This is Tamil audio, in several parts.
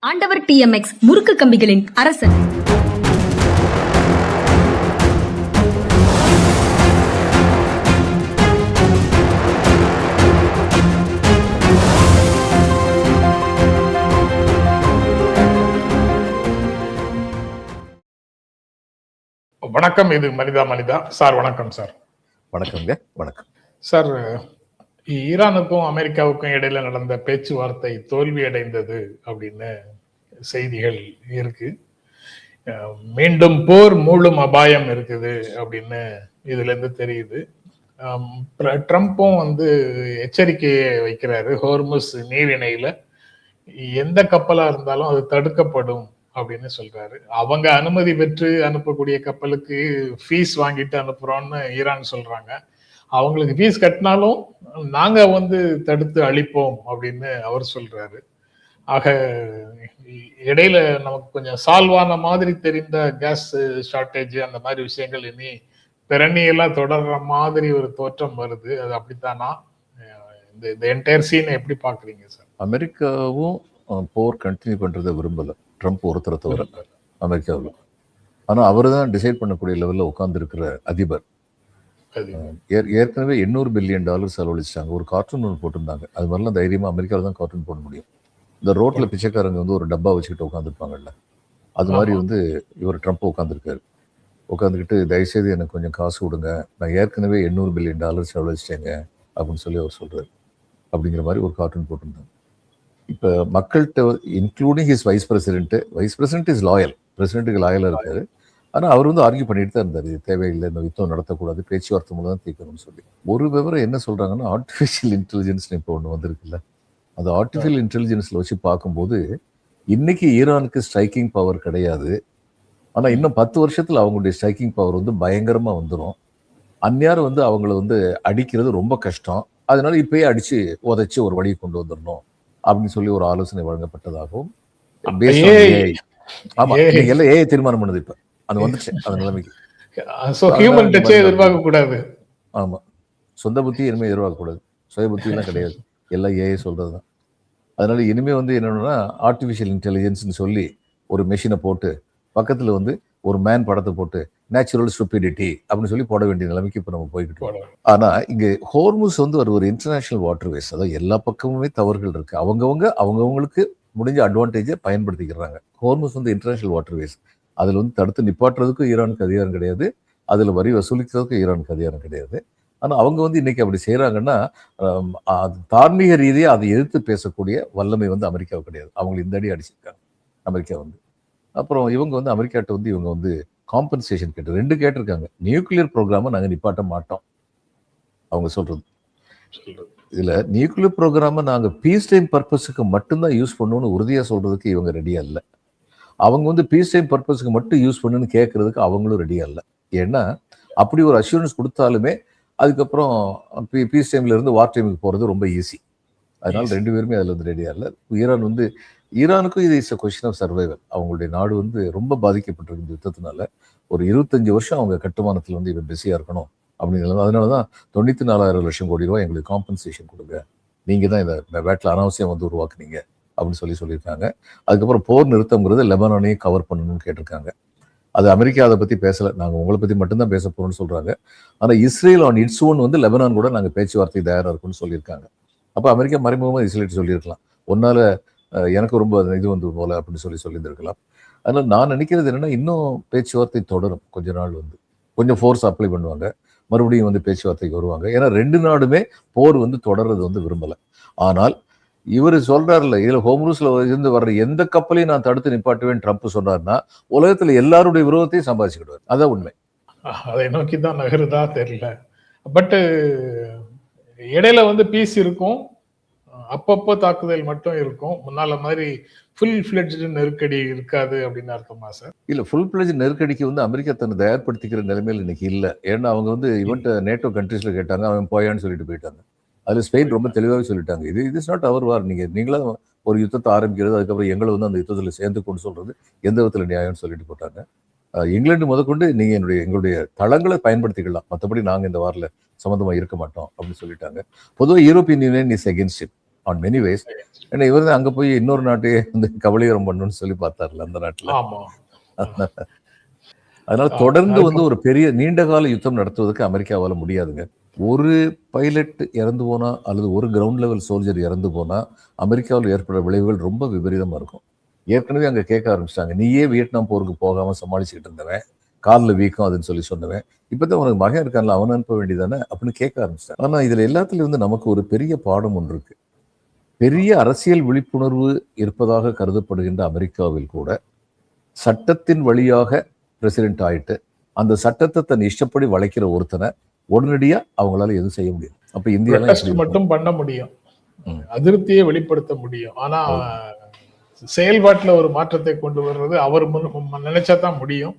ஆண்டவர் TMX முறுக்கு கம்பிகளின் அரசன். வணக்கம். இது மனிதா சார். வணக்கம் சார். வணக்கம்ங்க. வணக்கம் சார். ஈரானுக்கும் அமெரிக்காவுக்கும் இடையில நடந்த பேச்சுவார்த்தை தோல்வி அடைந்தது அப்படின்னு செய்திகள் இருக்கு. மீண்டும் போர் மூழும் அபாயம் இருக்குது அப்படின்னு இதுல இருந்து தெரியுது. ட்ரம்ப்பும் எச்சரிக்கையை வைக்கிறாரு. ஹோர்முஸ் நீரிணையில எந்த கப்பலா இருந்தாலும் அது தடுக்கப்படும் அப்படின்னு சொல்றாரு. அவங்க அனுமதி பெற்று அனுப்பக்கூடிய கப்பலுக்கு ஃபீஸ் வாங்கிட்டு அனுப்புறோம்னு ஈரான் சொல்றாங்க. அவங்களுக்கு ஃபீஸ் கட்டினாலும் நாங்க தடுத்து அழிப்போம் அப்படின்னு அவர் சொல்றாரு. ஆக இடையில நமக்கு கொஞ்சம் சால்வான மாதிரி தெரிந்த கேஸ் ஷார்டேஜ் அந்த மாதிரி விஷயங்கள் இனி பிறனியெல்லாம் தொடர்ற மாதிரி ஒரு தோற்றம் வருது. அது அப்படித்தானா? இந்த என்டையர் சீனை எப்படி பாக்குறீங்க சார்? அமெரிக்காவும் போர் கண்டினியூ பண்றதை விரும்பல, ட்ரம்ப் ஒருத்தரை தவிர அமெரிக்காவில். ஆனா அவரு தான் டிசைட் பண்ணக்கூடிய லெவலில் உட்கார்ந்து இருக்கிற அதிபர். ஏற்கனவே $800 பில்லியன் செலவழிச்சிட்டாங்க. ஒரு கார்ட்டூன் ஒன்று போட்டிருந்தாங்க. அது மாதிரிலாம் தைரியமா அமெரிக்காவில் தான் கார்ட்டூன் போட முடியும். இந்த ரோட்ல பிச்சைக்காரங்க ஒரு டப்பா வச்சுக்கிட்டு உட்காந்துருப்பாங்கல்ல, அது மாதிரி இவர் ட்ரம்ப் உட்காந்துருக்காரு. உட்காந்துக்கிட்டு தயவுசெய்து எனக்கு கொஞ்சம் காசு கொடுங்க, நான் ஏற்கனவே $800 பில்லியன் செலவழிச்சிட்டேங்க அப்படின்னு சொல்லி அவர் சொல்றாரு. அப்படிங்கிற மாதிரி ஒரு கார்ட்டூன் போட்டிருந்தாங்க. இப்போ மக்கள்கிட்ட including his vice president is loyal, பிரசிடென்ட்டுக்கு லாயலாக இருக்காரு. ஆனால் அவர் ஆர்கியூ பண்ணிட்டு தான் இருந்தார், இது தேவையில்லை, இந்த யுத்தம் நடத்தக்கூடாது, பேச்சுவார்த்தை மூலம் தான் தீர்க்கணும்னு சொல்லி. ஒரு விவரம் என்ன சொல்றாங்கன்னா, ஆர்டிஃபிஷியல் இன்டெலிஜென்ஸ்னு இப்போ ஒன்று வந்திருக்குல்ல, அந்த ஆர்டிஃபிஷியல் இன்டெலிஜென்ஸில் வச்சு பார்க்கும்போது இன்னைக்கு ஈரானுக்கு ஸ்ட்ரைக்கிங் பவர் கிடையாது. ஆனால் இன்னும் 10 வருஷத்தில் அவங்களுடைய ஸ்ட்ரைக்கிங் பவர் பயங்கரமாக வந்துடும். அந்நேரம் அவங்கள அடிக்கிறது ரொம்ப கஷ்டம். அதனால இப்பயே அடிச்சு உதைச்சு ஒரு வழியை கொண்டு வந்துடணும் அப்படின்னு சொல்லி ஒரு ஆலோசனை வழங்கப்பட்டதாகவும், எல்லாம் ஏஐ தீர்மானம் பண்ணுது. இப்ப அது வந்துச்சு அந்த நிலைமைக்கு. எதிர்பார்க்க கூடாது. ஆமா, சொந்த புத்தி இனிமே எதிர்பார்க்க கூடாது, சுய புத்தி எல்லாம் கிடையாது, எல்லாம் ஏஐ சொல்றதுதான். அதனால இனிமே என்னன்னா, ஆர்டிபிஷியல் இன்டெலிஜென்ஸ்னு சொல்லி ஒரு மெஷினை போட்டு பக்கத்துல ஒரு மேன் படத்தை போட்டு நேச்சுரல் ஸ்டூபிடிட்டி அப்படின்னு சொல்லி போட வேண்டிய நிலைமைக்கு இப்போ நம்ம போய்கிட்டு. ஆனா இங்க ஹோர்முஸ் ஒரு இன்டர்நேஷனல் வாட்டர் வேஸ், அதாவது எல்லா பக்கமுமே தவறுகள் இருக்கு. அவங்கவுங்களுக்கு முடிஞ்ச அட்வான்டேஜை பயன்படுத்திக்கிறாங்க. ஹோர்முஸ் இன்டர்நேஷனல் வாட்டர் வேஸ், அதுல தடுத்து நிப்பாட்டுறதுக்கும் ஈரானுக்கு அதிகாரம் கிடையாது, அதுல வரி வசூலிக்கிறதுக்கும் ஈரானுக்கு அதிகாரம் கிடையாது. ஆனா அவங்க இன்னைக்கு அப்படி செய்யறாங்கன்னா, தார்மீக ரீதியாக அதை எதிர்த்து பேசக்கூடிய வல்லமை அமெரிக்காவுக்கு கிடையாது. அவங்களுக்கு இந்த அடி அடிச்சிருக்காங்க அமெரிக்கா. அப்புறம் இவங்க அமெரிக்காட்ட இவங்க காம்பன்சேஷன் கேட்டு 2 கேட்டிருக்காங்க. நியூக்ளியர் ப்ரோக்ராமை நாங்கள் நிப்பாட்ட மாட்டோம் அவங்க சொல்றது. இதுல நியூக்ளியர் ப்ரோக்ராமை நாங்கள் பீஸ் டைம் பர்பஸுக்கு மட்டும்தான் யூஸ் பண்ணணும்னு உறுதியா சொல்றதுக்கு இவங்க ரெடியா இல்லை. அவங்க பீஸ் டைம் பர்பஸுக்கு மட்டும் யூஸ் பண்ணுன்னு கேட்கறதுக்கு அவங்களும் ரெடியா இல்லை. ஏன்னா அப்படி ஒரு அஷூரன்ஸ் கொடுத்தாலுமே அதுக்கப்புறம் பீஸ் டைம்ல இருந்து வார் டைமுக்கு போறது ரொம்ப ஈஸி. அதனால 2 பேருமே அதுல ரெடியா இல்லை. ஈரானுக்கும் இது is a question of survival. அவங்களுடைய நாடு ரொம்ப பாதிக்கப்பட்டிருக்கு இந்த யுத்தத்தினால. ஒரு 25 வருஷம் அவங்க கட்டுமானத்தில் இவன் பிஸியா இருக்கணும் அப்படிங்கிறது. அதனாலதான் 94,000 லட்சம் கோடி ரூபாய் எங்களுக்கு காம்பன்சேஷன் கொடுங்க, நீங்க தான் இதை வேட்டில் அனாவசியம் உருவாக்குனீங்க அப்படின்னு சொல்லியிருக்காங்க. அதுக்கப்புறம் போர் நிறுத்தம்ங்கிறது லெபனானையும் கவர் பண்ணணும்னு கேட்டிருக்காங்க. அது அமெரிக்கா அதை பத்தி பேசல, நாங்க உங்களை பத்தி மட்டும்தான் பேச போறோம்னு சொல்றாங்க. ஆனா Israel on its own Lebanon கூட நாங்க பேச்சுவார்த்தை தயாரா இருக்கும்னு சொல்லியிருக்காங்க. அப்ப அமெரிக்கா மறைமுகமா இஸ்ரேல் சொல்லியிருக்கலாம், ஒன்னால எனக்கு ரொம்ப இது போல அப்படின்னு சொல்லியிருந்திருக்கலாம். அதனால நான் நினைக்கிறது என்னன்னா, இன்னும் பேச்சுவார்த்தை தொடரும். கொஞ்ச நாள் கொஞ்சம் ஃபோர்ஸ் அப்ளை பண்ணுவாங்க, மறுபடியும் பேச்சுவார்த்தைக்கு வருவாங்க. ஏன்னா 2 நாடுமே போர் தொடர்றது விரும்பல. ஆனால் இவர் சொல்றாருல, இதுல ஹோர்முஸ்ல இருந்து வர்ற எந்த கப்பலையும் நான் தடுத்து நிப்பாட்டுவேன் ட்ரம்ப் சொன்னார்னா, உலகத்துல எல்லாருடைய விரோதத்தையும் சம்பாதிச்சுக்கிடுவார். அதான் உண்மை. அதை நோக்கி தான் நகருதா தெரியல. பட் இடையில பீஸ் இருக்கும், அப்பப்போ தாக்குதல் மட்டும் இருக்கும். முன்னால மாதிரி ஃபுல் ஃபிளெட்ஜ்டு நெருக்கடி இருக்காது அப்படின்னு அர்த்தமா சார்? இல்ல, ஃபுல் ஃபிளெட்ஜ் நெருக்கடிக்கு அமெரிக்கா தன்னை தயார்படுத்திக்கிற நிலைமையில் இன்னைக்கு இல்லை. ஏன்னா அவங்க இவன்ட்ட நேட்டோ கண்ட்ரீஸ்ல கேட்டாங்க, அவன் போயான்னு சொல்லிட்டு போயிட்டாங்க. அதுல ஸ்பெயின் ரொம்ப தெளிவாகவே சொல்லிட்டாங்க, இது இஸ் நாட் அவர் வார், நீங்களா ஒரு யுத்தத்தை ஆரம்பிக்கிறது, அதுக்கப்புறம் எங்களை அந்த யுத்தத்துல சேர்ந்து கொண்டு சொல்றது எந்த விதத்துல நியாயம்னு சொல்லிட்டு போட்டாங்க. இங்கிலாந்து முதற்கொண்டு நீங்க எங்களுடைய தளங்களை பயன்படுத்திக்கலாம், மற்றபடி நாங்க இந்த வாரில் சம்மந்தமா இருக்க மாட்டோம் அப்படின்னு சொல்லிட்டாங்க. பொதுவாக European Union is against it on many ways. ஏன்னா இவர் தான் அங்க போய் இன்னொரு நாட்டையே வந்து கபலீகரம் பண்ணணும்னு சொல்லி பார்த்தார்ல அந்த நாட்டுல. ஆமா. அதனால தொடர்ந்து வந்து ஒரு பெரிய நீண்டகால யுத்தம் நடத்துவதற்கு அமெரிக்காவால முடியாதுங்க. ஒரு பைலட் இறந்து போனா அல்லது ஒரு கிரவுண்ட் லெவல் சோல்ஜர் இறந்து போனா அமெரிக்காவில் ஏற்படுற விளைவுகள் ரொம்ப விபரீதமா இருக்கும். ஏற்கனவே அங்க கேட்க ஆரம்பிச்சிட்டாங்க, நீயே வியட்நாம் போருக்கு போகாம சமாளிச்சுக்கிட்டு இருந்தவன், காலில் வீக்கம் அதுன்னு சொல்லினவன், இப்பதான் உனக்கு மகன் இருக்கான்ல அவன் அனுப்ப வேண்டியதானே அப்படின்னு கேட்க ஆரம்பிச்சிட்டாங்க. ஆனா இதுல எல்லாத்துலயும் வந்து நமக்கு ஒரு பெரிய பாடம் ஒன்று இருக்கு. பெரிய அரசியல் விழிப்புணர்வு இருப்பதாக கருதப்படுகின்ற அமெரிக்காவில் கூட சட்டத்தின் வழியாக பிரசிடென்ட் ஆயிட்டு அந்த சட்டத்தை தன் இஷ்டப்படி வளைக்கிற ஒருத்தனை உடனடியா அவங்களால எதுவும் செய்ய முடியும். அப்ப இந்தியா மட்டும் பண்ண முடியும், அதிருப்தியை வெளிப்படுத்த முடியும். ஆனா செயல்பாட்டுல ஒரு மாற்றத்தை கொண்டு வர்றது அவர் நினைச்சாதான் முடியும்.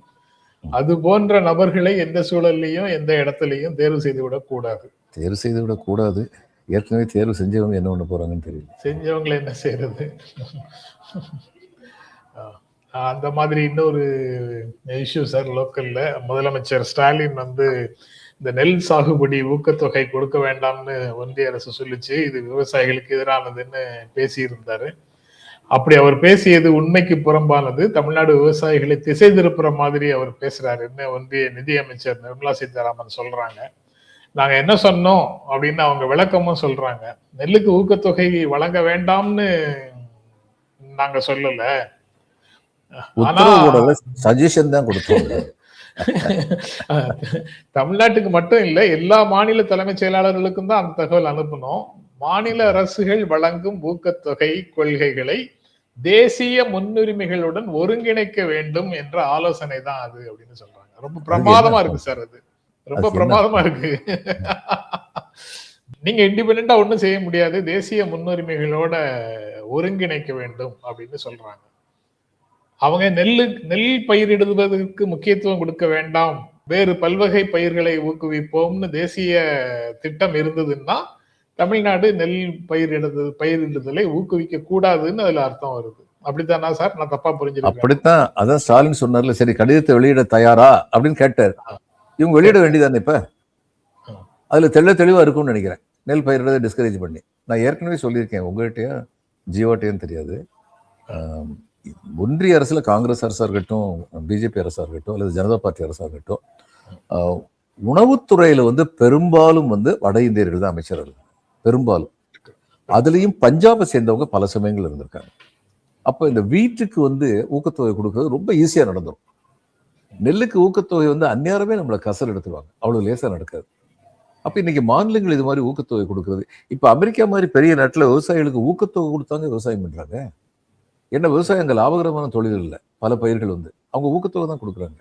அது போன்ற நபர்களை எந்த சூழல்லையும் எந்த இடத்துலையும் தேர்வு செய்து விடக் கூடாது. தேர்வு செய்து விடக் கூடாது. ஏற்கனவே தேர்வு செஞ்சவங்க என்ன பண்ண போறாங்கன்னு தெரியல. செஞ்சவங்களை என்ன செய்யறது? அந்த மாதிரி இன்னொரு இஷ்யூ சார் லோக்கல்ல. முதலமைச்சர் ஸ்டாலின் வந்து இந்த நெல் சாகுபடி ஊக்கத்தொகை கொடுக்க வேண்டாம்னு ஒன்றிய அரசு சொல்லிச்சு, இது விவசாயிகளுக்கு எதிரானதுன்னு பேசியிருந்தாரு. அப்படி அவர் பேசியது உண்மைக்கு புறம்பானது. தமிழ்நாடு விவசாயிகளை திசை திருப்புற மாதிரி அவர் பேசுறாருன்னு ஒன்றிய நிதியமைச்சர் நிர்மலா சீதாராமன் சொல்றாங்க. நாங்க என்ன சொன்னோம் அப்படின்னு அவங்க விளக்கமும் சொல்றாங்க. நெல்லுக்கு ஊக்கத்தொகை வழங்க வேண்டாம்னு நாங்க சொல்லல, ஆனா சஜஷன் தான் கொடுத்தோம். தமிழ்நாட்டுக்கு மட்டும் இல்ல, எல்லா மாநில தலைமைச் செயலாளர்களுக்கும் தான் அந்த தகவல் அனுப்பணும். மாநில அரசுகள் வழங்கும் ஊக்கத்தொகை கொள்கைகளை தேசிய முன்னுரிமைகளுடன் ஒருங்கிணைக்க வேண்டும் என்ற ஆலோசனை தான் அது அப்படின்னு சொல்றாங்க. ரொம்ப பிரமாதமா இருக்கு சார், அது ரொம்ப பிரமாதமா இருக்கு. நீங்க இண்டிபெண்டா ஒண்ணும் செய்ய முடியாது, தேசிய முன்னுரிமைகளோட ஒருங்கிணைக்க வேண்டும் அப்படின்னு சொல்றாங்க. அவங்க நெல் பயிரிடுவதற்கு முக்கியத்துவம் கொடுக்க வேண்டாம், வேறு பல்வகை பயிர்களை ஊக்குவிப்போம்னு தேசிய திட்டம் இருந்ததுன்னா தமிழ்நாடு நெல் பயிரிடுதலை ஊக்குவிக்க கூடாதுன்னு அதுல அர்த்தம் வருது. அப்படித்தானா சார்? நான் தப்பா புரிஞ்சிருக்கேன்? அப்படித்தான். அதான் ஸ்டாலின் சொன்னார்ல, சரி கடிதத்தை வெளியிட தயாரா அப்படின்னு கேட்டார். இவங்க வெளியிட வேண்டியதானே இப்ப? அதுல தெளிவா இருக்கும்னு நினைக்கிறேன், நெல் பயிரிடுறதை டிஸ்கரேஜ் பண்ணி. நான் ஏற்கனவே சொல்லியிருக்கேன் உங்ககிட்டயா ஜீவாட்டையும் தெரியாது, ஒன்றிய அரசுல காங்கிரஸ் அரசா இருக்கட்டும், பிஜேபி அரசா இருக்கட்டும், அல்லது ஜனதா பார்ட்டி அரசா இருக்கட்டும், உணவுத்துறையில வந்து பெரும்பாலும் வந்து வட இந்தியர்கள் தான் அமைச்சர்கள், பெரும்பாலும். அதுலயும் பஞ்சாபை சேர்ந்தவங்க பல சமயங்கள் இருந்திருக்காங்க. அப்ப இந்த வீட்டுக்கு வந்து ஊக்கத்தொகை கொடுக்கறது ரொம்ப ஈஸியா நடந்துடும். நெல்லுக்கு ஊக்கத்தொகை வந்து அந்நேரமே நம்மளை கசல் எடுத்துருவாங்க, அவ்வளவு லேசா நடக்காது. அப்ப இன்னைக்கு மாநிலங்கள் இது மாதிரி ஊக்கத்தொகை கொடுக்கறது, இப்ப அமெரிக்கா மாதிரி பெரிய நாட்டுல விவசாயிகளுக்கு ஊக்கத்தொகை கொடுத்தாங்க விவசாயம் பண்றாங்க. என்ன விவசாயம் அங்க லாபகரமான தொழில் இல்ல, பல பயிர்கள் வந்து அவங்க ஊக்கத்தொகை தான் கொடுக்குறாங்க.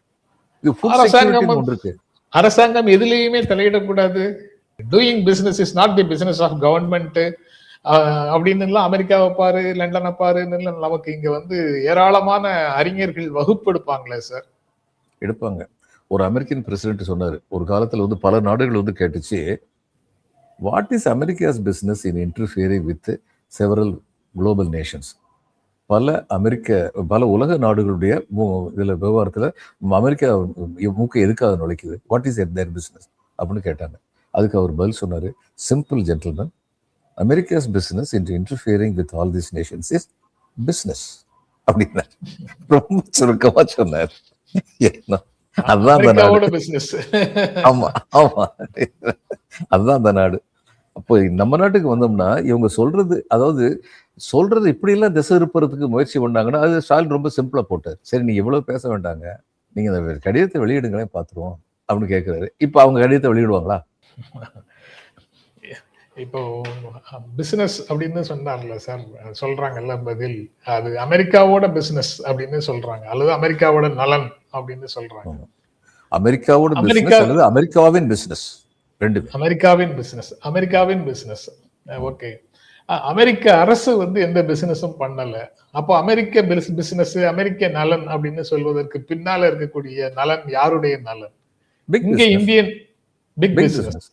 இது அரசாங்கம் எதுலயுமே தலையிடக்கூடாது. Doing business is not the business of government அப்படின்னு அமெரிக்காவை பாரு, லண்டனை பாரு, நமக்கு இங்க வந்து ஏராளமான அறிஞர்கள் வகுப்பு எடுப்பாங்களே சார். எடுப்பாங்க. ஒரு அமெரிக்கன் பிரசிடென்ட் சொன்னாரு ஒரு காலத்துல வந்து, பல நாடுகள் வந்து கேட்டுச்சு, what is America's business in interfering with several global nations. பல உலக நாடுகளுடைய இதுல விவகாரத்துல அமெரிக்கா மூக்கை எதுக்காக நுழைக்குது, வாட் இஸ் தேர் பிசினஸ் அப்படின்னு கேட்டாங்க. அதுக்கு அவர் பதில் சொன்னாரு, simple gentleman, America's business in interfering with all these nations is business அப்படின்னா ரொம்ப சுருக்கமா சொன்னார். அதுதான் அந்த நாடு. ஆமா ஆமா, அதுதான் அந்த நாடு. அப்போ நம்ம நாட்டுக்கு வந்தோம்னா இவங்க சொல்றது, அதாவது சொல்றது இப்படி எல்லாம் திசை இருப்பதுக்கு முயற்சி பண்ணாங்கன்னா, அது ஸ்டாலின் ரொம்ப சிம்பிளா போட்டார். சரி நீங்க இவ்வளவு பேச வேண்டாங்க, நீங்க அந்த கடிதத்தை வெளியிடுங்களேன் பாத்துருவோம் அப்படின்னு கேட்கிறாரு. இப்ப அவங்க கடிதத்தை வெளியிடுவாங்களா? இப்போ பிசினஸ் அப்படின்னு சொன்னார்ல சார், சொல்றாங்கல்ல பதில், அது அமெரிக்காவோட பிசினஸ் அப்படின்னு சொல்றாங்க, அல்லது அமெரிக்காவோட நலன் அப்படின்னு சொல்றாங்க. அமெரிக்காவோட பிசினஸ் அல்லது அமெரிக்காவின் பிசினஸ், ரெண்டு. அமெரிக்காவின் பிசினஸ். ஓகே, அமெரிக்க அரசு வந்து எந்த பிசினஸும் பண்ணல. அப்போ அமெரிக்க பிசினஸ், அமெரிக்க நலன் அப்படின்னு சொல்வதற்கு பின்னால இருக்கக்கூடிய நலன் யாருடைய நலன்? இங்க Indian big business.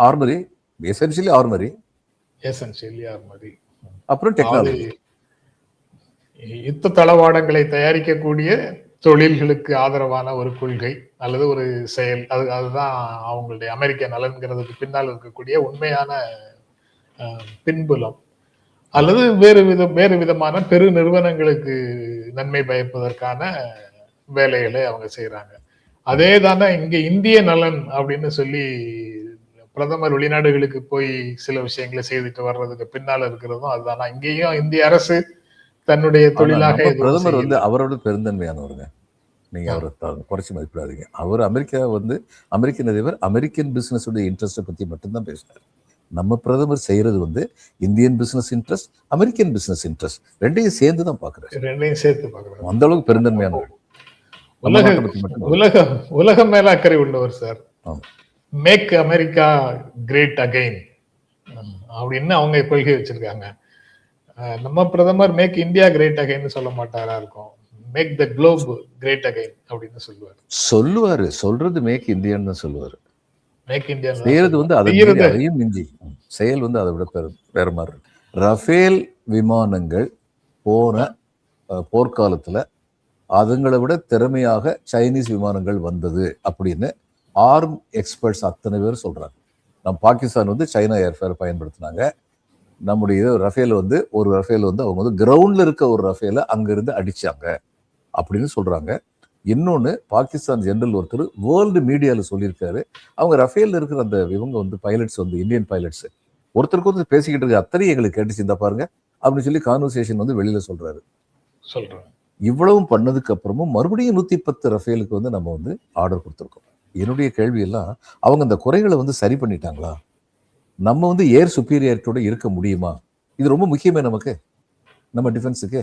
Armoury, essentially armoury. அப்புறம் டெக்னாலஜி, யுத்த தளவாடங்களை தயாரிக்கக்கூடிய தொழில்களுக்கு ஆதரவான ஒரு கொள்கை அல்லது ஒரு செயல், அதுதான் அவங்களுடைய அமெரிக்க நலன்கிறதுக்கு பின்னால் இருக்கக்கூடிய உண்மையான பின்புலம். அல்லது வேறு விதமான பெரு நிறுவனங்களுக்கு நன்மை பயப்பதற்கான வேலைகளை அவங்க செய்யறாங்க. அதே தானே இங்க இந்திய நலன் அப்படின்னு சொல்லி பிரதமர் வெளிநாடுகளுக்கு போய் சில விஷயங்களை செய்துட்டு வர்றதுக்கு பின்னால இருக்கிறதும் அதுதானா? இங்கேயும் இந்திய அரசு தன்னுடைய தொழிலாக பிரதமர் வந்து அவரோட பெருந்தன்மையானவருங்க. நீங்க அவரை குறைச்சி மதிப்பிடாதீங்க. அவர் அமெரிக்கா வந்து அமெரிக்கன் அதிபர், அமெரிக்கன் பிசினஸ் இன்ட்ரெஸ்ட்டை பத்தி மட்டும்தான் பேசினார். நம்ம பிரதமர் செய்யறது வந்து Indian business interest, American business interest ரெண்டையும் சேர்ந்து தான் பாக்குறாரு. ரெண்டையும் சேர்த்து பாக்குறாரு. அந்த அளவுக்கு பெருந்தன்மையானவர். உலக மேல அக்கறை உள்ளவர் sir. Make America great again அப்படின்னு அவங்க கொள்கை வச்சிருக்காங்க. நம்ம பிரதமர் மேக் இந்தியா கிரேட் அகைன் சொல்ல மாட்டாரா இருக்கும். Make the globe great again அப்படின்னு சொல்லுவாரு. சொல்றது மேக் இந்தியான்னு சொல்லுவாரு. மேக் இந்தியா செய்யறது வந்து அதையும் மிஞ்சி செயல் வந்து அதை விட வேற மாதிரி இருக்கு. ரஃபேல் விமானங்கள் போன போர்க்காலத்துல அதுங்களை விட திறமையாக சைனீஸ் விமானங்கள் வந்தது அப்படின்னு ஆர்ம் எக்ஸ்பர்ட்ஸ் அத்தனை பேர் சொல்றாங்க. நம்ம பாகிஸ்தான் வந்து சைனா ஏர்ஃபேர் பயன்படுத்தினாங்க. நம்முடைய ரஃபேல் வந்து ஒரு ரஃபேல் வந்து அவங்க வந்து கிரவுண்ட்ல இருக்க ஒரு ரஃபேல அங்கிருந்து அடிச்சாங்க அப்படின்னு சொல்றாங்க. இன்னொன்னு பாகிஸ்தான் ஜெனரல் ஒருத்தர் வேர்ல்டு மீடியாவில் சொல்லியிருக்காரு, அவங்க ரஃபேல் இருக்கிற அந்த இவங்க வந்து பைலட்ஸ் வந்து இந்தியன் பைலட்ஸ் ஒருத்தருக்கு வந்து பேசிக்கிட்டு இருக்கு, அத்தனை எங்களுக்கு கேட்டுச்சு இந்த பாருங்க அப்படின்னு சொல்லி கான்வர்சேஷன் வந்து வெளியில சொல்றாரு. இவ்வளவும் பண்ணதுக்கு அப்புறமும் மறுபடியும் 110 ரஃபேலுக்கு வந்து நம்ம வந்து ஆர்டர் கொடுத்துருக்கோம். என்னுடைய கேள்வி எல்லாம் அவங்க அந்த குறைகளை வந்து சரி பண்ணிட்டாங்களா? நம்ம வந்து ஏர் சுப்பீரியாரிட்டியோட இருக்க முடியுமா? இது ரொம்ப முக்கியமே நமக்கு, நம்ம டிஃபென்ஸுக்கு.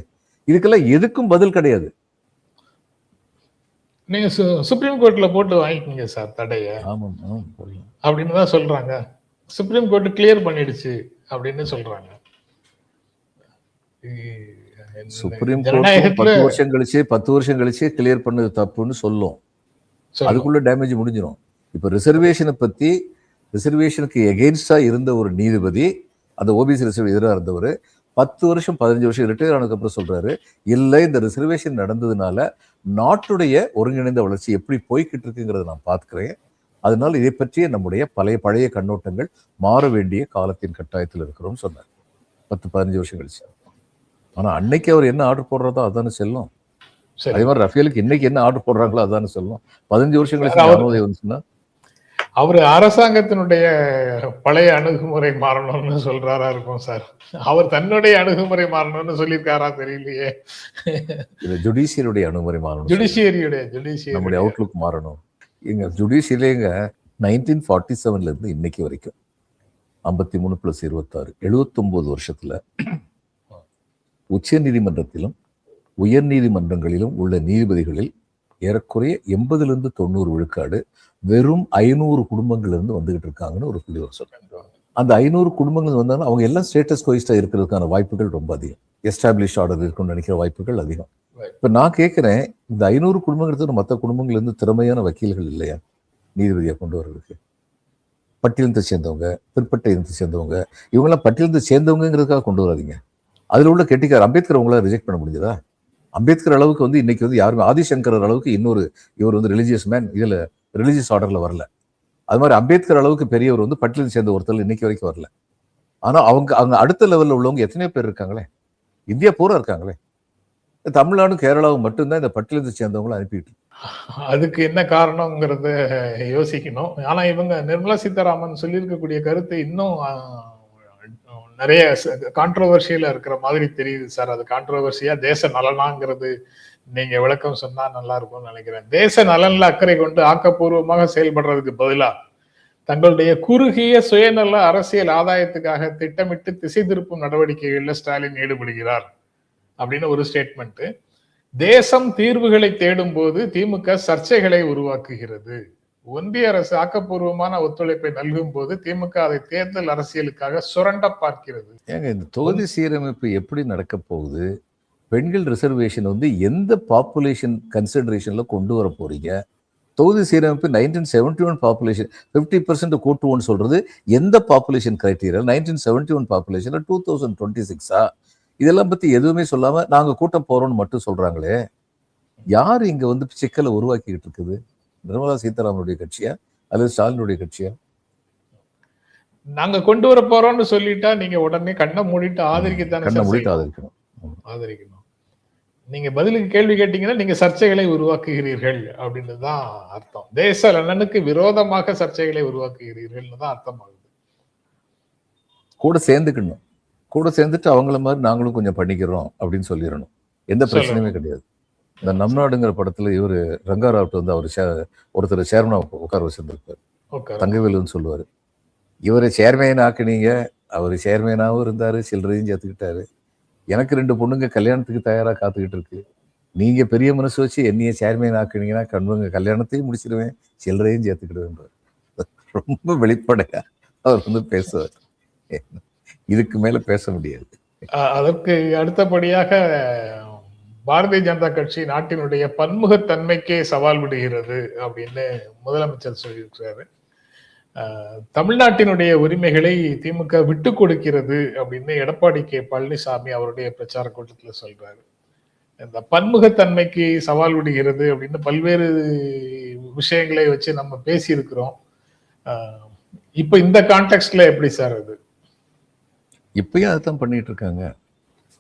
இதுக்கெல்லாம் எதுக்கும் பதில் கிடையாது. நீங்க சுப்ரீம் கோர்ட்ல போட்டு வாங்கிக்கீங்க சார் தடைய அப்படின்னு தான் சொல்றாங்க. சுப்ரீம் கோர்ட் கிளியர் பண்ணிடுச்சு அப்படின்னு சொல்றாங்க. சுப்ரீம் கோர்ட் 10 வருஷம் கழிச்சு கிளியர் பண்ணது தப்புன்னு சொல்லும். அதுக்குள்ள டேமேஜ் முடிஞ்சிடும். இப்ப ரிசர்வேஷனுக்கு எகெயின்ஸ்டா இருந்த ஒரு நீதிபதி, அந்த ஓபிசி ரிசர்வ் எதிராக இருந்தவர் 10 வருஷம் 15 வருஷம் ரிட்டையர் ஆனதுக்கு அப்புறம் சொல்றாரு, இல்ல இந்த ரிசர்வேஷன் நடந்ததுனால நாட்டுடைய ஒருங்கிணைந்த வளர்ச்சி எப்படி போய்கிட்டு இருக்குங்கிறத நான் பார்த்துக்கிறேன். அதனால இதை பற்றிய நம்முடைய பழைய கண்ணோட்டங்கள் மாற வேண்டிய காலத்தின் கட்டாயத்தில் இருக்கிறோம்னு சொன்னார் 10-15 வருஷம் கழிச்சு. ஆனா அன்னைக்கு அவர் என்ன ஆர்டர் போடுறதோ அதானே செல்லும். அதே மாதிரி ரஃபேலுக்கு இன்னைக்கு என்ன ஆர்டர் போடுறாங்களோ அதானே செல்லும். 15 வருஷம் கழிச்சு அனுமதி வந்துச்சுன்னா அவரு அரசாங்கத்தினுடைய பழைய அணுகுமுறை மாறணும்னு சொல்றாரா இருக்கும் சார். அவர் தன்னுடைய அணுகுமுறை மாறணும்னு சொல்லியிருக்காரா தெரியலையே. ஜுடிஷியருடைய அணுகுமுறை மாறணும், ஜுடிஷியரியுடைய நம்முடைய அவுட்லுக் மாறணும். எங்க ஜுடிஷியரிங்க 1947 இருந்து இன்னைக்கு வரைக்கும் 53 + 26 79 வருஷத்துல உச்ச நீதிமன்றத்திலும் உயர் நீதிமன்றங்களிலும் உள்ள நீதிபதிகளில் ஏறக்குறைய 80-90 விழுக்காடு வெறும் 500 குடும்பங்கள்ல இருந்து வந்துகிட்டு இருக்காங்கன்னு ஒரு புள்ளி சொல்றாங்க. அந்த 500 குடும்பங்கள் வந்தாலும் அவங்க எல்லாம் ஸ்டேட்டஸ் கோயிஸ்டா இருக்கிறதுக்கான வாய்ப்புகள் ரொம்ப அதிகம். எஸ்டாப்ளிஷ் ஆர்டர் இருக்குன்னு நினைக்கிற வாய்ப்புகள் அதிகம். இப்ப நான் கேட்கிறேன், இந்த 500 குடும்பங்களுக்கு மற்ற குடும்பங்கள்ல இருந்து திறமையான வக்கீல்கள் இல்லையா நீதிபதியா கொண்டு வர்றதுக்கு? பட்டியலத்தை சேர்ந்தவங்க, பிற்பட்ட இனத்தை சேர்ந்தவங்க, இவங்கெல்லாம் பட்டியலத்தை சேர்ந்தவங்கிறதுக்காக கொண்டு வராதிங்க. அதுல உள்ள கெட்டிக்கார் அம்பேத்கர் உங்களால ரிஜெக்ட் பண்ண முடிஞ்சதா? அம்பேத்கர் அளவுக்கு வந்து இன்னைக்கு வந்து யாருமே ஆதிசங்கர் அளவுக்கு இவர் வந்து ரிலிஜியஸ் மேன், இதுல ரிலிஜியஸ் ஆர்டர்ல வரல. அது மாதிரி அம்பேத்கர் அளவுக்கு பெரியவர் வந்து பட்டியலை சேர்ந்த ஒருத்தர் இன்னைக்கு வரைக்கும் வரல. ஆனா அவங்க அடுத்த லெவல்ல உள்ளவங்க எத்தனையோ பேர் இருக்காங்களே, இந்தியா பூரா இருக்காங்களே. தமிழ்நாடு கேரளாவும் மட்டும்தான் இந்த பட்டியலத்தை சேர்ந்தவங்களை அனுப்பிட்டு. அதுக்கு என்ன காரணம்ங்கிறத யோசிக்கணும். ஆனா இவங்க நிர்மலா சீதாராமன் சொல்லியிருக்கக்கூடிய கருத்து இன்னும் நிறைய கான்ட்ரோவர்சியலா இருக்கிற மாதிரி தெரியுது சார். அது கான்ட்ரோவர்சியா தேச நலனாங்கிறது நீங்க விளக்கம் சொன்னா நல்லா இருக்கும்னு நினைக்கிறேன். தேச நலன்ல அக்கறை கொண்டு ஆக்கப்பூர்வமாக செயல்படுறதுக்கு பதிலா தங்களுடைய குறுகிய சுயநல அரசியல் ஆதாயத்துக்காக திட்டமிட்டு திசை திருப்பும் நடவடிக்கைகள்ல ஸ்டாலின் ஈடுபடுகிறார் அப்படின்னு ஒரு ஸ்டேட்மெண்ட். தேசம் தீர்வுகளை தேடும் போது திமுக சர்ச்சைகளை உருவாக்குகிறது. ஒன்றிய அரசு ஆக்கப்பூர்வமான ஒத்துழைப்பை நல்கும் போது திமுக அதை தேர்தல் அரசியலுக்காக சுரண்ட பார்க்கிறது. ஏங்க இந்த தொகுதி சீரமைப்பு எப்படி நடக்க போகுது? பெண்கள் ரிசர்வேஷன் வந்து எந்த பாப்புலேஷன் கன்சிடரேஷன்ல கொண்டு வர போறீங்க? தொகுதி சீரமைப்பு 1971 பாப்புலேஷன் 50% கூட்டுவோன்னு சொல்றது எந்த பாப்புலேஷன் கிரைட்டீரியா? 1971 பாப்புலேஷன் 2026 இதெல்லாம் பத்தி எதுவுமே சொல்லாம நாங்க கூட்டம் போறோம்னு மட்டும் சொல்றாங்களே. யாரு இங்க வந்து சிக்கலை உருவாக்கிட்டு இருக்குது? நிர்மலா சீதாராமனுடைய கட்சியா அல்லது ஸ்டாலினுடைய கட்சியா? நாங்க கொண்டு வர போறோம்னு சொல்லிட்டா நீங்க உடனே கண்ணை மூடிட்டு ஆதரிக்கத்தானே கண்ணை சார் மூடிட்டு செய்யணும். ஆதரிக்கணும். ஆதரிக்கணும். நீங்க பதிலுக்கு கேள்வி கேட்டீங்கன்னா நீங்க சர்ச்சைகளை உருவாக்குகிறீர்கள் அப்படின்னு தான் அர்த்தம். தேச நலனுக்கு விரோதமாக சர்ச்சைகளை உருவாக்குகிறீர்கள்னு தான் அர்த்தம் ஆகுது. கூட சேர்ந்துக்கணும். கூட சேர்ந்துட்டு அவங்கள மாதிரி நாங்களும் கொஞ்சம் பண்ணிக்கிறோம் அப்படின்னு சொல்லிடணும். எந்த பிரச்சனையுமே கிடையாது. இந்த நம் நாடுங்கிற படத்துல இவரு ரங்காராவ்ட்டு வந்து அவர் ஒருத்தர் சேர்மனா உட்கார வச்சிருந்திருப்பாரு. தங்கவேலுன்னு சொல்லுவாரு. இவரை சேர்மேன் ஆக்குனீங்க, அவர் சேர்மேனாவும் இருந்தாரு, சில்லறையும் சேர்த்துக்கிட்டாரு. எனக்கு 2 பொண்ணுங்க கல்யாணத்துக்கு தயாரா காத்துக்கிட்டு இருக்கு. நீங்க பெரிய மனசு வச்சு என்னைய சேர்மேன் ஆக்குனீங்கன்னா கண்ணுங்க கல்யாணத்தையும் முடிச்சிருவேன், சில்லறையும் சேர்த்துக்கிடுவேன். ரொம்ப வெளிப்படையா அவர் வந்து பேசுவார். இதுக்கு மேல பேச முடியாது. அதற்கு அடுத்தபடியாக பாரதிய ஜனதா கட்சி நாட்டினுடைய பன்முகத்தன்மைக்கே சவால் விடுகிறது அப்படின்னு முதலமைச்சர் சொல்லியிருக்கிறாரு. தமிழ்நாட்டினுடைய உரிமைகளை திமுக விட்டு கொடுக்கிறது அப்படின்னு எடப்பாடி கே பழனிசாமி அவருடைய பிரச்சார கூட்டத்துல சொல்றாரு. இந்த பன்முகத்தன்மைக்கு சவால் விடுகிறது அப்படின்னு பல்வேறு விஷயங்களை வச்சு நம்ம பேசி இருக்கிறோம். இப்ப இந்த கான்டெக்ட்ல எப்படி சார் அது? இப்பயும் அதைத்தான் பண்ணிட்டு இருக்காங்க.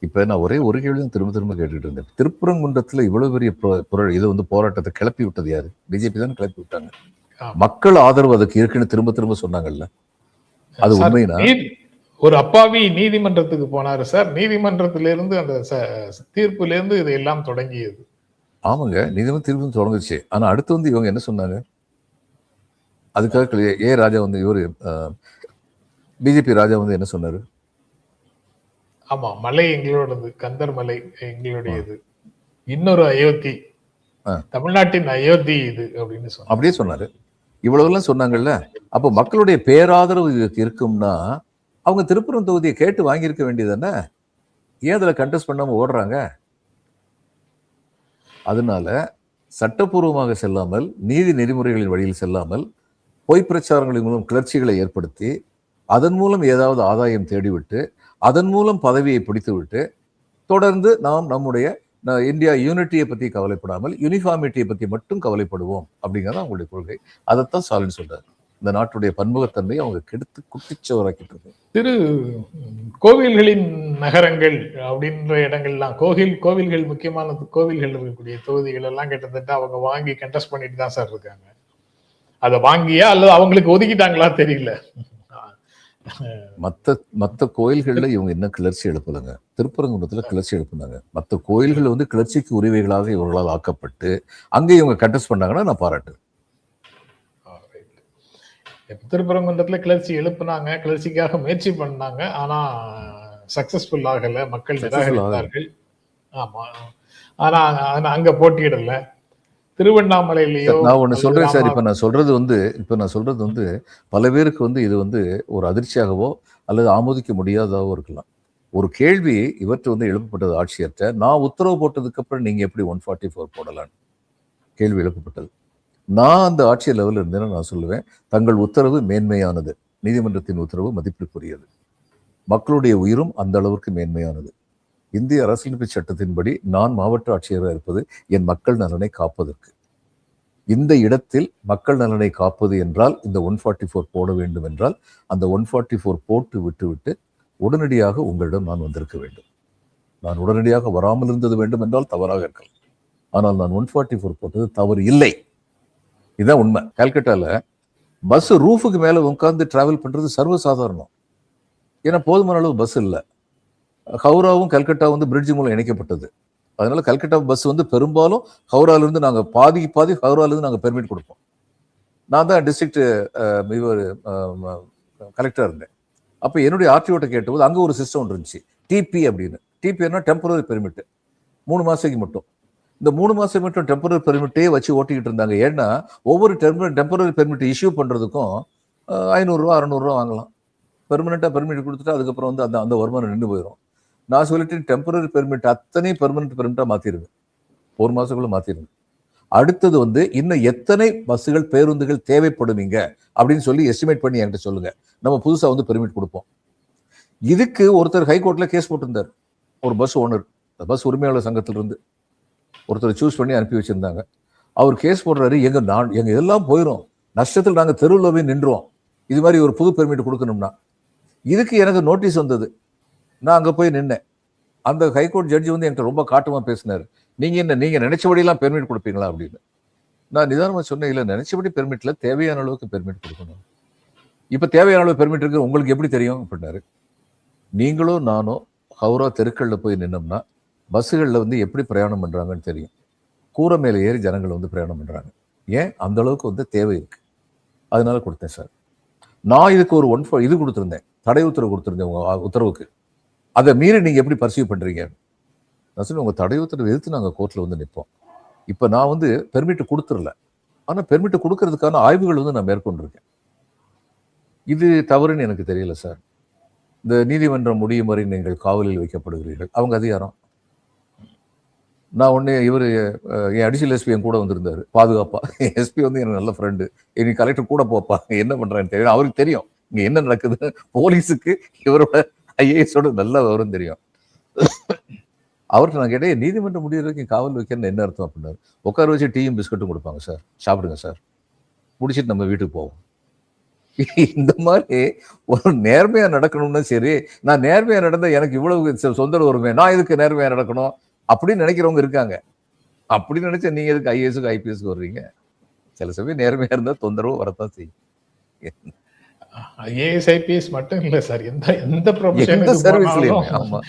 இப்ப நான் ஒரே ஒரு கேள்வி தான் திரும்ப திரும்ப கேட்டுட்டு இருந்தேன். திருப்பரங்குன்றத்துல இவ்வளவு பெரிய இது வந்து போராட்டத்தை கிளப்பி விட்டது யாரு? பிஜேபி தான் கிளப்பி விட்டாங்க. மக்கள் ஆதரவு அதுக்கு இருக்குன்னு திரும்ப திரும்ப சொன்னாங்கல்ல, அது உண்மைனா? ஒரு அப்பாவி நீதிமன்றத்துக்கு போனாரு சார். நீதிமன்றத்திலிருந்து அந்த தீர்ப்புல இருந்து இதெல்லாம் தொடங்கியது. ஆமாங்க, நீதிமன்ற தீர்ப்பு தொடங்குச்சு. ஆனா அடுத்து வந்து இவங்க என்ன சொன்னாங்க? அதுக்காக ஏ ராஜா வந்து இவரு பிஜேபி ராஜா வந்து என்ன சொன்னாரு? ஆமா, மலை எங்களோடது, கந்தர் மலை எங்களுடையது, இன்னொரு அயோத்தி, தமிழ்நாட்டின் அயோத்தி இது அப்படின்னு சொன்னார். அப்படியே சொன்னாரு. இவ்வளவுலாம் சொன்னாங்கல்ல. அப்போ மக்களுடைய பேராதரவு இதுக்கு இருக்கும்னா அவங்க திருப்பூரம் தொகுதியை கேட்டு வாங்கியிருக்க வேண்டியதானே? ஏன் அதுல கண்டெஸ்ட் பண்ணாம ஓடுறாங்க? அதனால சட்டப்பூர்வமாக செல்லாமல், நீதி நெறிமுறைகளின் வழியில் செல்லாமல், பொய் பிரச்சாரங்களின் மூலம் கிளர்ச்சிகளை ஏற்படுத்தி அதன் மூலம் ஏதாவது ஆதாயம் தேடிவிட்டு அதன் மூலம் பதவியை பிடித்துவிட்டு தொடர்ந்து நாம் நம்முடைய இந்தியா யூனிட்டியை பத்தி கவலைப்படாமல் யூனிஃபார்மிட்டியை பத்தி மட்டும் கவலைப்படுவோம் அப்படிங்கிறத அவங்களுடைய கொள்கை. அதைத்தான் ஸ்டாலின் சொல்றாரு. இந்த நாட்டுடைய பன்முகத்தன்மையை அவங்க கெடுத்து குட்டிச்சோராக்கிட்டு இருக்கு. திரு கோவில்களின் நகரங்கள் அப்படின்ற இடங்கள்லாம் கோவில்கள் முக்கியமான கோவில்கள் இருக்கக்கூடிய தொகுதிகள் எல்லாம் கிட்டத்தட்ட அவங்க வாங்கி கண்டெஸ்ட் பண்ணிட்டு தான் சார் இருக்காங்க. அதை வாங்கியா அல்லது அவங்களுக்கு ஒதுக்கிட்டாங்களா தெரியல. மற்ற கோயில்கள்ல இவங்க என்ன கிளர்ச்சி எழுப்பலங்க. திருப்பரங்குன்றத்துல கிளர்ச்சி எழுப்புனாங்க. மற்ற கோயில்கள் வந்து கிளர்ச்சிக்கு உரிமைகளாக இவர்களால் ஆக்கப்பட்டு அங்கே இவங்க கண்டெஸ்ட் பண்ணாங்கன்னா நான் பாராட்டுறேன். திருப்பரங்குன்றத்துல கிளர்ச்சி எழுப்புனாங்க, கிளர்ச்சிக்காக முயற்சி பண்ணாங்க, ஆனா சக்சஸ்ஃபுல் ஆகல, மக்கள் நிராகரித்தார்கள். ஆமா, ஆனா அங்க போட்டியிடல. திருவண்ணாமலையிலேயோ நான் ஒண்ணு சொல்றேன் சார். இப்ப நான் சொல்றது வந்து பல பேருக்கு வந்து இது வந்து ஒரு அதிர்ச்சியாகவோ அல்லது ஆமோதிக்க முடியாததாவோ இருக்கலாம். ஒரு கேள்வி இவற்றை வந்து எழுப்பப்பட்டது ஆட்சியர்கிட்ட. நான் உத்தரவு போட்டதுக்கு அப்புறம் நீங்க எப்படி 144 போடலான்னு கேள்வி எழுப்பப்பட்டது. நான் அந்த ஆட்சியர் லெவலில் இருந்தேன்னு நான் சொல்லுவேன், தங்கள் உத்தரவு மேன்மையானது, நீதிமன்றத்தின் உத்தரவு மதிப்பிற்குரியது, மக்களுடைய உயிரும் அந்த அளவுக்கு மேன்மையானது. இந்திய அரசியலமைப்பு சட்டத்தின்படி நான் மாவட்ட ஆட்சியராக இருப்பது என் மக்கள் நலனை காப்பதற்கு. இந்த இடத்தில் மக்கள் நலனை காப்பது என்றால் இந்த 144 போட வேண்டும் என்றால் அந்த 144 போட்டு விட்டுவிட்டு உடனடியாக உங்களிடம் நான் வந்திருக்க வேண்டும். நான் உடனடியாக வராமல் இருந்தது வேண்டும் என்றால் தவறாக இருக்கலாம். ஆனால் நான் 144 போட்டது தவறு இல்லை. இதுதான் உண்மை. கல்கட்டால பஸ் ரூஃபுக்கு மேல உட்கார்ந்து டிராவல் பண்றது சர்வசாதாரணம். ஏன்னா போதுமான அளவு பஸ் இல்லை. ஹவுராவும் கல்கட்டா வந்து பிரிட்ஜ் மூலம் இணைக்கப்பட்டது. அதனால கல்கட்டா பஸ் வந்து பெரும்பாலும் ஹவுரால இருந்து நாங்க பாதி ஹவுரால இருந்து நாங்க பெர்மிட் கொடுப்போம். நான் தான் டிஸ்ட்ரிக்ட் கலெக்டரா இருந்தேன். அப்ப என்னுடைய ஆர்டிஓட்ட கேட்டபோது அங்க ஒரு சிஸ்டம் ஒன்று இருந்துச்சு, டிபி அப்படின்னு. டிபின்னா டெம்பரரி பெர்மிட், 3 மாசத்துக்கு மட்டும். இந்த 3 மாசம் மட்டும் டெம்பரரி பெர்மிட்டே வச்சு ஓட்டிக்கிட்டு இருந்தாங்க. ஏன்னா ஒவ்வொரு டெம்பரரி பெர்மிட் இஷ்யூ பண்றதுக்கும் 500 ரூபா 600 ரூபா வாங்கலாம். பெர்மனண்டா பெர்மிட் கொடுத்துட்டு அதுக்கப்புறம் வந்து அந்த வருமானம் நின்று போயிடும். நான் சொல்லிட்டு டெம்பரரி பெர்மிட் அத்தனை பெர்மனன்ட் பெர்மிட்டா மாத்திருங்க, 1 மாசத்துக்குள்ள மாத்திருங்க. அடுத்தது வந்து இன்னும் எத்தனை பஸ்ஸுகள் பேருந்துகள் தேவைப்படுவீங்க அப்படின்னு சொல்லி எஸ்டிமேட் பண்ணி என்கிட்ட சொல்லுங்க, நம்ம புதுசா வந்து பெர்மிட் கொடுப்போம். இதுக்கு ஒருத்தர் ஹைகோர்ட்ல கேஸ் போட்டிருந்தார். ஒரு பஸ் ஓனர், பஸ் உரிமையாளர் சங்கத்திலிருந்து ஒருத்தர் சூஸ் பண்ணி அனுப்பி வச்சிருந்தாங்க. அவர் கேஸ் போடுறாரு, எங்க எல்லாம் போயிடும், நஷ்டத்தில் நாங்க தெருவில் போய் நின்றோம், இது மாதிரி ஒரு புது பெர்மிட் கொடுக்கணும்னா. இதுக்கு எனக்கு நோட்டீஸ் வந்தது. நான் அங்கே போய் நின்னேன். அந்த ஹைகோர்ட் ஜட்ஜி வந்து என்கிட்ட ரொம்ப காட்டமாக பேசினார். நீங்கள் நினைச்சபடியெல்லாம் பெர்மிட் கொடுப்பீங்களா அப்படின்னு. நான் நிதானமாக சொன்னேன், இல்லை நினைச்சபடி பெர்மிட்ல தேவையான அளவுக்கு பெர்மிட் கொடுக்கணும். இப்போ தேவையான அளவு பெர்மிட் இருக்கு உங்களுக்கு எப்படி தெரியும் அப்படின்னாரு. நீங்களோ நானோ ஹவுரா தெருக்களில் போய் நின்னோம்னா பஸ்ஸுகளில் வந்து எப்படி பிரயாணம் பண்ணுறாங்கன்னு தெரியும். கூரை மேலே ஏறி ஜனங்கள் வந்து பிரயாணம் பண்ணுறாங்க. ஏன் அந்த அளவுக்கு வந்து தேவை இருக்கு. அதனால கொடுத்தேன் சார். நான் இதுக்கு ஒரு இது கொடுத்துருந்தேன், தடை உத்தரவு கொடுத்துருந்தேன் உங்கள் உத்தரவுக்கு. அதை மீறி நீங்கள் எப்படி பர்சீவ் பண்ணுறீங்க? நான் சொன்னேன், உங்கள் தடை உத்தரவு எதிர்த்து நாங்கள் கோர்ட்டில் வந்து நிற்போம். இப்போ நான் வந்து பெர்மிட் கொடுத்துடல, ஆனால் பெர்மிட் கொடுக்கறதுக்கான ஆய்வுகள் வந்து நான் மேற்கொண்டிருக்கேன். இது தவறுன்னு எனக்கு தெரியல சார். இந்த நீதிமன்றம் முடியும் வரை நீங்கள் காவலில் வைக்கப்படுகிறீர்கள், அவங்க அதிகாரம். நான் ஒன்று இவர் என் அடிஷனல் எஸ்பி என் கூட வந்திருந்தாரு பாதுகாப்பா. எஸ்பி வந்து எனக்கு நல்ல ஃப்ரெண்டு. நீ கலெக்டர் கூட போப்பா, என்ன பண்றான்னு தெரியும், அவருக்கு தெரியும் இங்க என்ன நடக்குது. போலீஸுக்கு இவரோட ஐஏஎஸோட நல்ல விவரம் தெரியும். அவர்கிட்ட நான் கேட்டேன், நீதிமன்றம் முடிகிற வரைக்கும் காவல் வைக்கணும்னு என்ன அர்த்தம் அப்படின்னாரு. உட்கார வச்சு டீயும் பிஸ்கட்டும் கொடுப்பாங்க சார், சாப்பிடுங்க சார், முடிச்சுட்டு நம்ம வீட்டுக்கு போவோம். இந்த மாதிரி ஒரு நேர்மையா நடக்கணும்னா சரி, நான் நேர்மையா நடந்தா எனக்கு இவ்வளவு சொந்தம் வருமே, நான் இதுக்கு நேர்மையா நடக்கணும் அப்படின்னு நினைக்கிறவங்க இருக்காங்க. அப்படி நினைச்சா நீங்க எதுக்கு ஐஏஎஸ்க்கு ஐபிஎஸ்க்கு வர்றீங்க? சில சமயம் நேர்மையா இருந்தா தொந்தரவு வரத்தான் செய்யும். ஐஏஎஸ் ஐபிஎஸ் மட்டும் இல்ல சார், எந்த சர்வீஸ்லயும். ஆமா,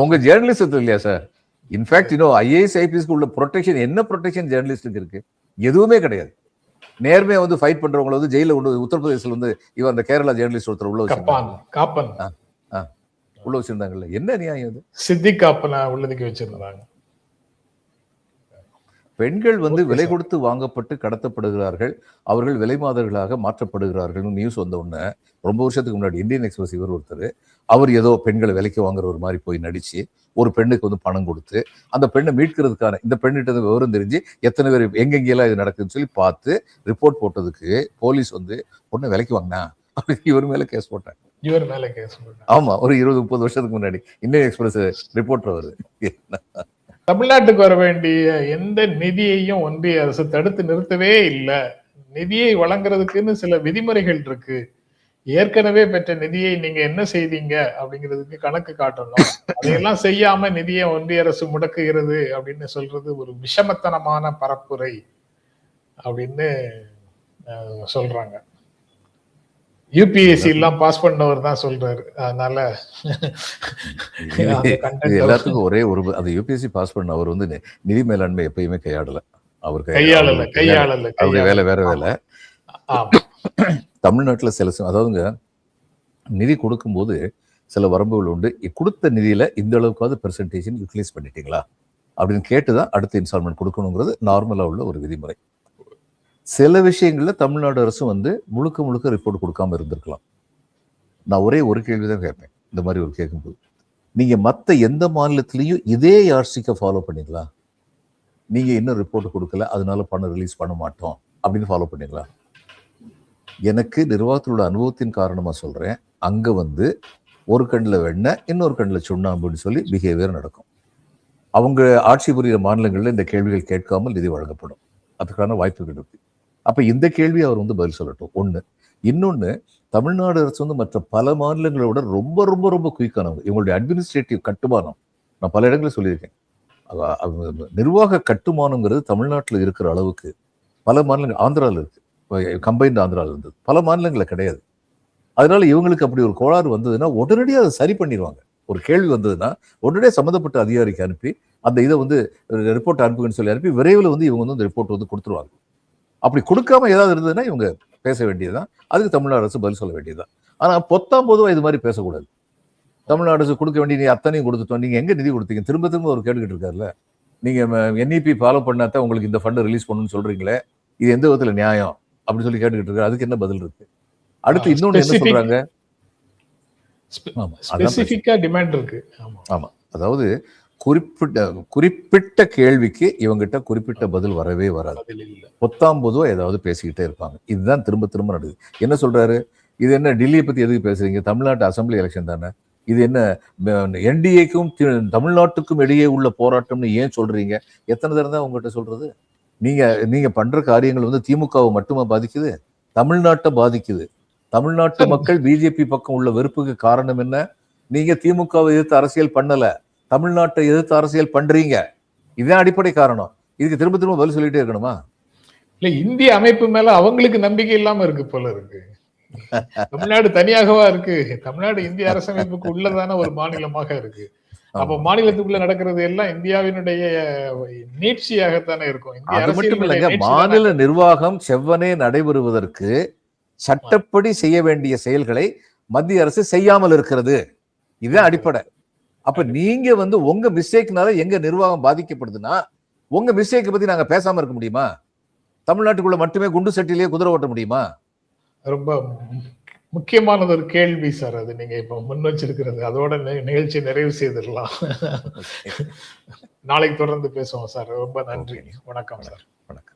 உங்க ஜேர்னலிஸ்ட் இல்லையா சார்? இன்ஃபேக்ட் ஐஏஎஸ் ஐபிஎஸ்க்கு உள்ள ப்ரொடெக்ஷன், என்ன ப்ரொடெக்ஷன் ஜேர்னலிஸ்டுக்கு இருக்கு? எதுவுமே கிடையாது. நேர்மையா வந்து ஃபைட் பண்றவங்களை வந்து ஜெயில கொண்டு உத்தரப்பிரதேசல வந்து இவன் அந்த கேரளா ஜேர்னலிஸ்ட் ஒருத்தர் உள்ள வச்சிருந்தாங்கல்ல, என்ன நியாயம் இது? சித்திக் காப்பனா உள்ளதுக்கு வச்சிருந்தாங்க. பெண்கள் வந்து விலை கொடுத்து வாங்கப்பட்டு கடத்தப்படுகிறார்கள், அவர்கள் விலை மாதர்களாக மாற்றப்படுகிறார்கள் நியூஸ் வந்த உடனே ரொம்ப வருஷத்துக்கு முன்னாடி இந்தியன் எக்ஸ்பிரஸ் இவர் ஒருத்தர், அவர் ஏதோ பெண்களை விலைக்கு வாங்குற ஒரு மாதிரி போய் நடிச்சு ஒரு பெண்ணுக்கு வந்து பணம் கொடுத்து அந்த பெண்ணை மீட்கிறதுக்கான, இந்த பெண்ணிட்ட விவரம் தெரிஞ்சு எத்தனை பேர் எங்கெங்கெல்லாம் இது நடக்குதுன்னு சொல்லி பார்த்து ரிப்போர்ட் போட்டதுக்கு போலீஸ் வந்து பொண்ணை விலைக்கு வாங்கினா அப்படி இவர் மேல கேஸ் போட்டாங்க. ஆமா, ஒரு 20-30 வருஷத்துக்கு முன்னாடி இந்தியன் எக்ஸ்பிரஸ் ரிப்போர்ட்டர் வருது. தமிழ்நாட்டுக்கு வர வேண்டிய எந்த நிதியையும் ஒன்றிய அரசு தடுத்து நிறுத்தவே இல்லை. நிதியை வழங்குறதுக்குன்னு சில விதிமுறைகள் இருக்கு. ஏற்கனவே பெற்ற நிதியை நீங்க என்ன செய்தீங்க அப்படிங்கிறதுக்கு கணக்கு காட்டணும். அதையெல்லாம் செய்யாம நிதியை ஒன்றிய அரசு முடக்குகிறது அப்படின்னு சொல்றது ஒரு விஷமத்தனமான பரப்புரை அப்படின்னு சொல்றாங்க. யூபிஎஸ்சி எல்லாம் பாஸ் பண்ணவர் தான் சொல்றாரு. அதனால எல்லாத்துக்கும் ஒரே ஒரு, அந்த யூபிஎஸ்சி பாஸ் பண்ண அவர் வந்து நிதி மேலாண்மை எப்பயுமே கையாடல. அவர் அவருடைய வேலை வேற வேலை. தமிழ்நாட்டில் சில அதாவதுங்க நிதி கொடுக்கும்போது சில வரம்புகள் உண்டு. கொடுத்த நிதியில இந்த அளவுக்காவது பெர்சன்டேஜ் யூட்டிலைஸ் பண்ணிட்டீங்களா அப்படின்னு கேட்டுதான் அடுத்த இன்ஸ்டால்மெண்ட் கொடுக்கணுங்கிறது நார்மலா உள்ள ஒரு விதிமுறை. சில விஷயங்கள்ல தமிழ்நாடு அரசு வந்து முழுக்க ரிப்போர்ட் கொடுக்காம இருந்திருக்கலாம். நான் ஒரே ஒரு கேள்விதான் கேட்பேன் இந்த மாதிரி ஒரு கேட்கும்போது, நீங்க மற்ற எந்த மாநிலத்திலையும் இதே யார்ஸ்டிக்கை ஃபாலோ பண்ணீங்களா? நீங்க இன்னும் ரிப்போர்ட் கொடுக்கல அதனால பணம் ரிலீஸ் பண்ண மாட்டோம் அப்படின்னு ஃபாலோ பண்ணீங்களா? எனக்கு நிர்வாகத்திலோட அனுபவத்தின் காரணமா சொல்றேன், அங்க வந்து ஒரு கண்ணில் வெண்ணெய் இன்னொரு கண்ணில் சுண்ணாம்புன்னு சொல்லி பிஹேவியர் நடக்கும். அவங்க ஆட்சி புரிகிற மாநிலங்கள்ல இந்த கேள்விகள் கேட்காமல் நிதி வழங்கப்படும். அதுக்கான வாய்ப்புகள் இருக்கு. அப்ப இந்த கேள்வி அவர் வந்து பதில் சொல்லட்டும். ஒண்ணு. இன்னொன்னு, தமிழ்நாடு அரசு வந்து மற்ற பல மாநிலங்களை விட ரொம்ப ரொம்ப ரொம்ப குயிக்கானவங்க. இவங்களுடைய அட்மினிஸ்ட்ரேட்டிவ் கட்டுமானம் நான் பல இடங்களில் சொல்லியிருக்கேன். நிர்வாக கட்டுமானங்கிறது தமிழ்நாட்டில் இருக்கிற அளவுக்கு பல மாநிலங்கள், ஆந்திராவில் இருக்கு, கம்பைன்ட் ஆந்திராவில் இருந்தது, பல மாநிலங்களில் கிடையாது. அதனால இவங்களுக்கு அப்படி ஒரு கோளாறு வந்ததுன்னா உடனடியாக அதை சரி பண்ணிடுவாங்க. ஒரு கேள்வி வந்ததுன்னா உடனடியாக சம்மந்தப்பட்ட அதிகாரிக்கு அனுப்பி அந்த இதை வந்து ரிப்போர்ட் அனுப்புங்கன்னு சொல்லி அனுப்பி விரைவில் வந்து இவங்க வந்து அந்த ரிப்போர்ட் வந்து கொடுத்துருவாங்க. அப்படி கொடுக்காம ஏதாவது இருந்ததுன்னா இவங்க பேச வேண்டியதுதான், அதுக்கு தமிழ்நாடு அரசு பதில் சொல்ல வேண்டியதுதான். ஆனால் பொதுவாக இது மாதிரி பேசக்கூடாது. தமிழ்நாடு அரசு கொடுக்க வேண்டிய நீ அத்தனையும் கொடுத்துட்டோம், நீங்க எங்க நிதி கொடுத்தீங்க? திரும்ப ஒரு கேட்டுக்கிட்டு இருக்காருல்ல, நீங்க என்இபி ஃபாலோ பண்ணாதான் உங்களுக்கு இந்த ஃபண்டை ரிலீஸ் பண்ணணும்னு சொல்றீங்களே, இது எந்த விதத்துல நியாயம் அப்படின்னு சொல்லி கேட்டுக்கிட்டு இருக்காரு. அதுக்கு என்ன பதில் இருக்கு? அடுத்து இன்னொன்னு என்ன சொல்றாங்க? டிமாண்ட் இருக்கு. ஆமா, அதாவது குறிப்பிட்ட கேள்விக்கு இவங்கிட்ட குறிப்பிட்ட பதில் வரவே வராது. பொதுவா ஏதாவது பேசிக்கிட்டே இருப்பாங்க. இதுதான் திரும்ப நடக்குது. என்ன சொல்றாரு? இது என்ன டெல்லியை பத்தி எதுக்கு பேசுறீங்க? தமிழ்நாட்டு அசம்பிளி எலெக்ஷன் தானே. இது என்ன என்டிஏக்கும் தமிழ்நாட்டுக்கும் இடையே உள்ள போராட்டம்னு ஏன் சொல்றீங்க? எத்தனை தரம் தான் உங்ககிட்ட சொல்றது? நீங்க பண்ற காரியங்கள் வந்து திமுகவை மட்டுமா பாதிக்குது? தமிழ்நாட்டை பாதிக்குது. தமிழ்நாட்டு மக்கள் பிஜேபி பக்கம் உள்ள வெறுப்புக்கு காரணம் என்ன? நீங்க திமுகவை எதிர்த்து அரசியல் பண்ணல, தமிழ்நாட்டை எதிர்த்து அரசியல் பண்றீங்க. இதுதான் அடிப்படை காரணம். இதுக்கு திரும்ப திரும்ப பதில் சொல்லிட்டே இருக்கணுமா? இல்ல, இந்திய அமைப்பு மேல அவங்களுக்கு நம்பிக்கை இல்லாம இருக்கு போல இருக்கு. தமிழ்நாடு தனியாகவா இருக்கு? தமிழ்நாடு இந்திய அரசமைப்புக்கு உள்ளதான ஒரு மாநிலமாக இருக்கு. அப்ப மாநிலத்துக்குள்ள நடக்கிறது எல்லாம் இந்தியாவினுடைய நீட்சியாகத்தானே இருக்கும். இந்திய அது மட்டும் அரசியலுடைய இல்லைங்க, நீட்சி தானே. மாநில நிர்வாகம் செவ்வனே நடைபெறுவதற்கு சட்டப்படி செய்ய வேண்டிய செயல்களை மத்திய அரசு செய்யாமல் இருக்கிறது. இதுதான் அடிப்படை. அப்ப நீங்க வந்து உங்க மிஸ்டேக்னால எங்க நிர்வாகம் பாதிக்கப்படுதுன்னா, உங்க மிஸ்டேக்கை பத்தி நாங்க பேசாம இருக்க முடியுமா? தமிழ்நாட்டுக்குள்ள மட்டுமே குண்டு சட்டிலேயே குதிரை ஓட்ட முடியுமா? ரொம்ப முக்கியமானது ஒரு கேள்வி சார். அது நீங்க இப்ப முன் வச்சிருக்கிறது. அதோட நிகழ்ச்சி நிறைவு செய்திடலாம். நாளைக்கு தொடர்ந்து பேசுவோம் சார். ரொம்ப நன்றி. வணக்கம் சார். வணக்கம்.